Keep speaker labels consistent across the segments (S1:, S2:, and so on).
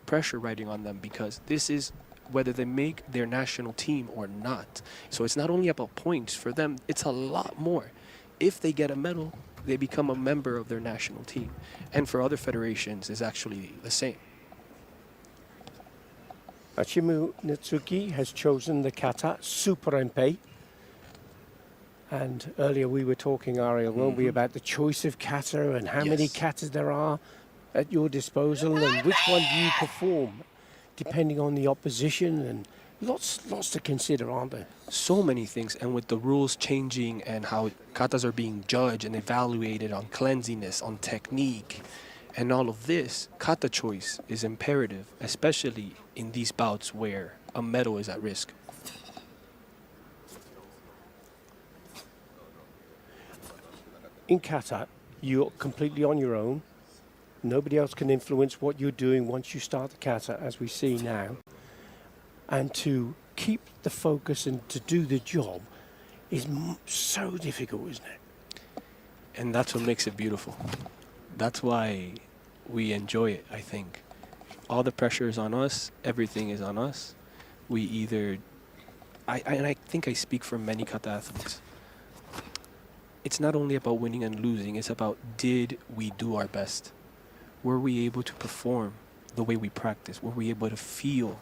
S1: pressure riding on them because this is whether they make their national team or not. So it's not only about points. For them, it's a lot more. If they get a medal, they become a member of their national team. And for other federations, it's actually the same.
S2: Shimu Natsuki has chosen the kata Suparinpei. And earlier we were talking, Ariel, weren't we, about the choice of kata and how many katas there are at your disposal and which one do you perform depending on the opposition, and lots to consider, aren't there?
S1: So many things, and with the rules changing and how katas are being judged and evaluated on cleanliness, on technique, and all of this, kata choice is imperative, especially in these bouts where a medal is at risk.
S2: In kata, you're completely on your own. Nobody else can influence what you're doing once you start the kata, as we see now. And to keep the focus and to do the job is so difficult, isn't it?
S1: And that's what makes it beautiful. That's why we enjoy it, I think. All the pressure is on us. Everything is on us. We either... and I think I speak for many kata athletes. It's not only about winning and losing. It's about, did we do our best? Were we able to perform the way we practice? Were we able to feel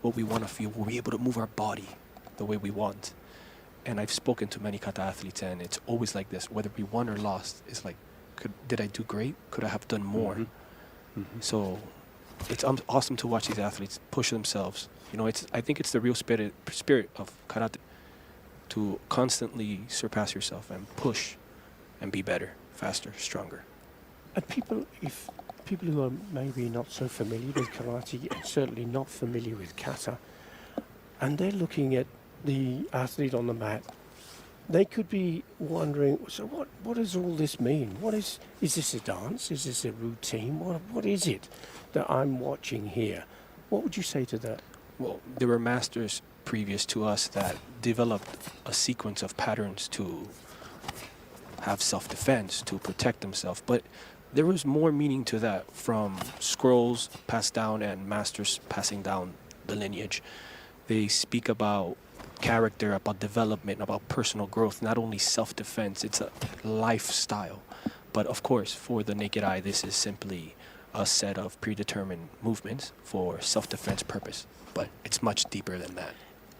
S1: what we want to feel? Were we able to move our body the way we want? And I've spoken to many kata athletes, and it's always like this. Whether we won or lost, it's like, did I do great? Could I have done more? So it's awesome to watch these athletes push themselves. You know, I think it's the real spirit of karate, to constantly surpass yourself and push and be better, faster, stronger.
S2: And people who are maybe not so familiar with karate and certainly not familiar with kata, and they're looking at the athlete on the mat, they could be wondering, so what does all this mean? Is this a dance? Is this a routine? What is it that I'm watching here? What would you say to that?
S1: Well, there were masters previous to us that developed a sequence of patterns to have self-defense, to protect themselves. But there was more meaning to that from scrolls passed down and masters passing down the lineage. They speak about character, about development, about personal growth, not only self-defense, it's a lifestyle. But of course, for the naked eye, this is simply a set of predetermined movements for self-defense purpose. But it's much deeper than that.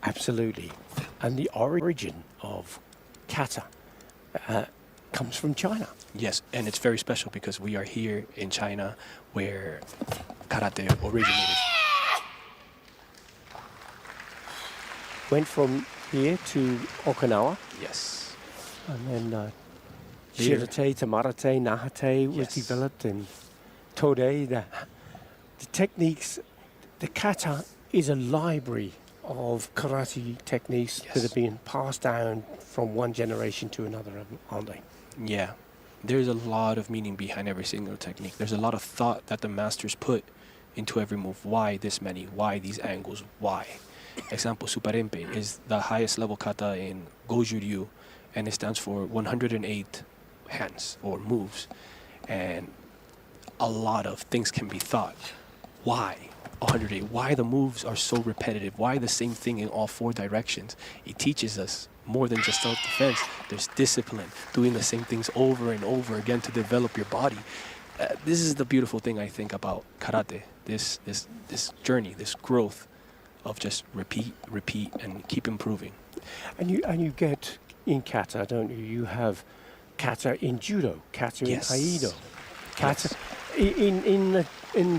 S2: Absolutely. And the origin of kata comes from China.
S1: Yes, and it's very special because we are here in China where karate originated.
S2: Went from here to Okinawa.
S1: Yes.
S2: And then Shirate, Tamarate, Nahate was developed, and Tode. The techniques, the kata is a library of karate techniques that are being passed down from one generation to another, aren't they?
S1: Yeah. There's a lot of meaning behind every single technique. There's a lot of thought that the masters put into every move. Why this many? Why these angles? Why? Example, Suparinpei is the highest level kata in Goju-ryu, and it stands for 108 hands or moves. And a lot of things can be thought. Why 108? Why the moves are so repetitive? Why the same thing in all four directions? It teaches us more than just self-defense. There's discipline, doing the same things over and over again to develop your body. This is the beautiful thing, I think, about karate. This journey, this growth of just repeat, and keep improving.
S2: And you get in kata, don't you? You have kata in judo, kata in aido, kata in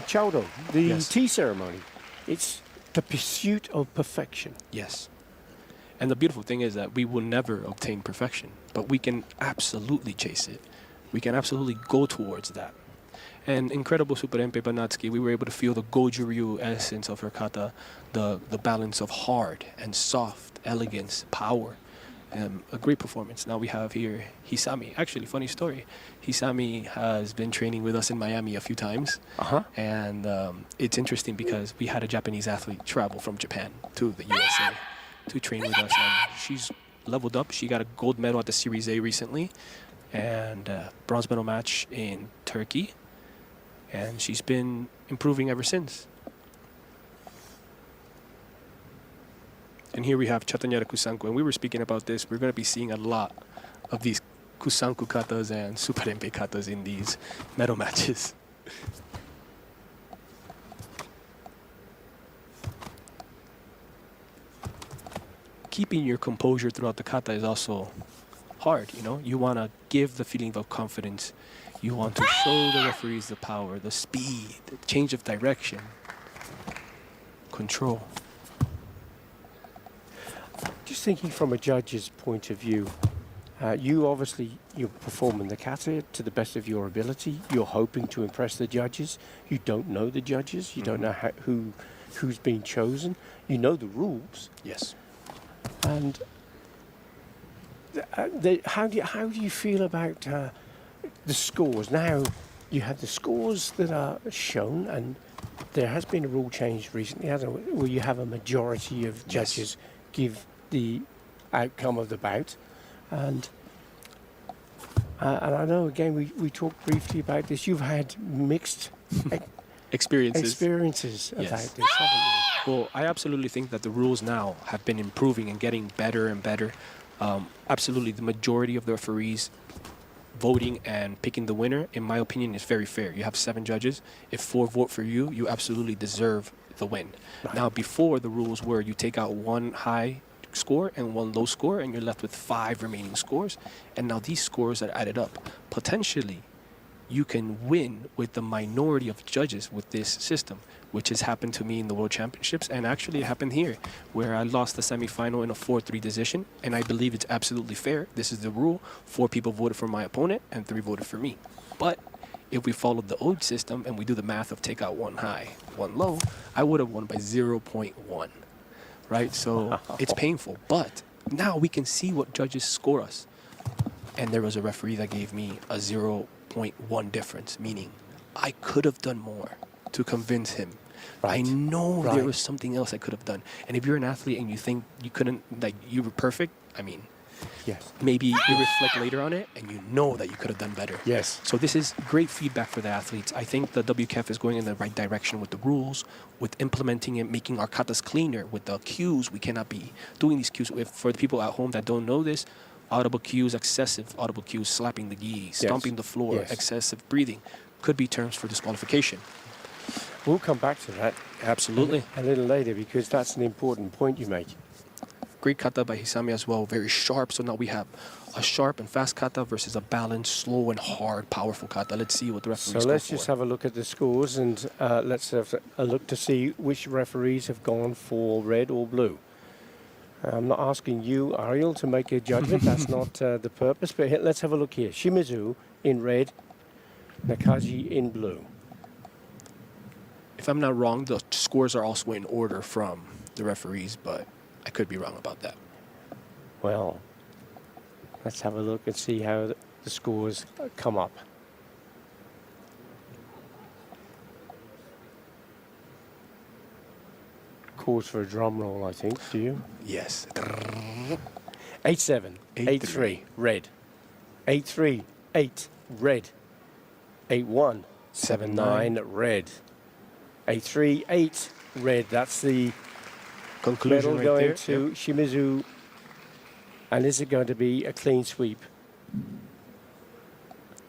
S2: chaudo, the tea ceremony. It's the pursuit of perfection.
S1: Yes. And the beautiful thing is that we will never obtain perfection, but we can absolutely chase it. We can absolutely go towards that. And incredible Suparinpei Natsuki, we were able to feel the Goju-ryu essence of her kata, the balance of hard and soft, elegance, power. A great performance. Now we have here Hisami. Actually, funny story. Hisami has been training with us in Miami a few times. And it's interesting because we had a Japanese athlete travel from Japan to the USA to train with us. And she's leveled up. She got a gold medal at the Series A recently and bronze medal match in Turkey. And she's been improving ever since. And here we have Chatanyara Kushanku. And we were speaking about this. We're going to be seeing a lot of these Kusanku katas and Suparinpei katas in these medal matches. Keeping your composure throughout the kata is also hard, you know? You want to give the feeling of confidence. You want to show the referees the power, the speed, the change of direction, control.
S2: Just thinking from a judge's point of view, you're performing the kata to the best of your ability. You're hoping to impress the judges. You don't know the judges. You don't know who's been chosen. You know the rules.
S1: Yes.
S2: And how do you feel about the scores? Now you have the scores that are shown, and there has been a rule change recently, hasn't it, where you have a majority of judges give the outcome of the bout. And I know, again, we talked briefly about this. You've had mixed experiences about this, haven't you?
S1: Well, I absolutely think that the rules now have been improving and getting better and better. Absolutely, the majority of the referees voting and picking the winner, in my opinion, is very fair. You have 7 judges. If 4 vote for you, you absolutely deserve the win. Right. Now, before, the rules were you take out 1 high score and 1 low score, and you're left with 5 remaining scores. And now these scores are added up. Potentially, you can win with the minority of judges with this system, which has happened to me in the World Championships, and actually it happened here, where I lost the semifinal in a 4-3 decision, and I believe it's absolutely fair. This is the rule. 4 people voted for my opponent, and 3 voted for me. But if we followed the old system and we do the math of take out 1 high, 1 low, I would have won by 0.1, right? So it's painful. But now we can see what judges score us. And there was a referee that gave me a 0.1 difference, meaning I could have done more to convince him. Right. I know there was something else I could have done. And if you're an athlete and you think you couldn't, like you were perfect, I mean, maybe you reflect later on it and you know that you could have done better.
S2: Yes.
S1: So this is great feedback for the athletes. I think the WKF is going in the right direction with the rules, with implementing it, making our katas cleaner with the cues. We cannot be doing these cues. For the people at home that don't know this, audible cues, excessive audible cues, slapping the gi, stomping the floor, excessive breathing, could be terms for disqualification.
S2: We'll come back to that.
S1: Absolutely.
S2: A little later, because that's an important point you make.
S1: Great kata by Hisami as well, very sharp. So now we have a sharp and fast kata versus a balanced, slow and hard, powerful kata. Let's see what the referees
S2: So let's just have a look at the scores, and let's have a look to see which referees have gone for red or blue. I'm not asking you, Ariel, to make a judgment. That's not the purpose. But let's have a look here. Shimizu in red, Nakaji in blue.
S1: If I'm not wrong, the scores are also in order from the referees, but I could be wrong about that.
S2: Well, let's have a look and see how the scores come up. Calls for a drum roll, I think. Do you?
S1: Yes.
S2: 8-7, 8-3, red. 8-3, 8, red. 8-1, 7-9, red. 8-3, 8, red. That's the
S1: conclusion
S2: medal
S1: right
S2: going
S1: there.
S2: to Shimizu. And is it going to be a clean sweep?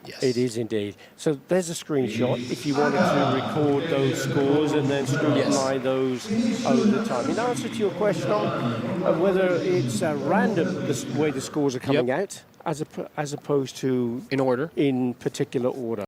S1: Yes.
S2: It is indeed. So there's a screenshot if you wanted to record those scores and then scrutinize those over the time. In answer to your question on whether it's random the way the scores are coming out, as opposed to
S1: in order,
S2: in particular order.